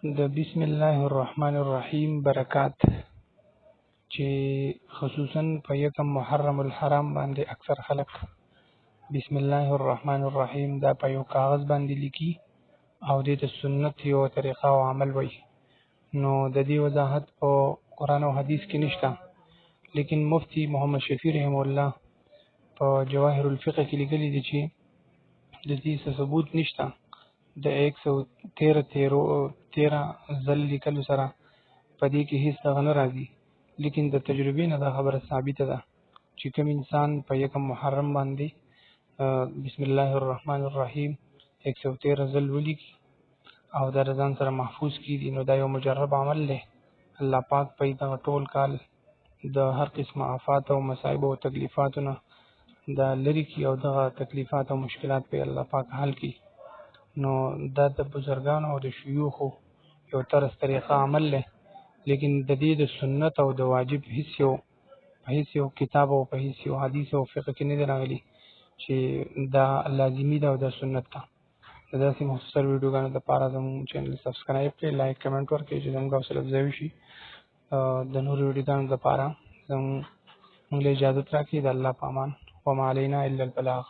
د بسم الله الرحمن الرحیم برکات چې خصوصا په یکم محرم الحرام باندې اکثر خلک بسم الله الرحمن الرحیم دا په یو کاغذ باندې لیکي او د سنت یو طریقه او عمل وي. نو د دې وضاحت په قرآن او حدیث کې نشته، لیکن مفتی محمد شفیع رحم الله په جواهر الفقه کې لیکلي دي چې د دې ثبوت نشته د 113 ځل لیکلو سره په دې کې هیڅ دغه نه راځي، لیکن د تجربې نه دا خبره ثابته ده چې کوم انسان په یکم محرم باندې بسم الله الرحمن الرحیم 113 ځل ولیکي او د ځان سره محفوظ کړي، نو دا یو مجرب عمل دی. الله پاک په دغه ټول کال د هر قسمه آفات او مصائب او تکلیفاتو نه دا لري کی او دغه تکلیفات او مشکلات په الله پاک حل کی. نو دا د بزرګانو او د شيوخو یو طرز طریقه عمل له، لیکن د دې د سنت او د واجب هیڅ یو کتاب او په هیڅ یو حدیث او فقه کې نه راغلي چې دا لازمی ده او د سنت ده. دا داسې مختصر ویډیوګانو لپاره زموږ چینل سبسکرایب کړئ، لایک کمنټ ورکړئ چې زموږ حوصله افزایي شي. د نورو ویډیوګانو لپاره موږ له اجازه راکړئ. د الله په امان، وما علینا الا البلاغ.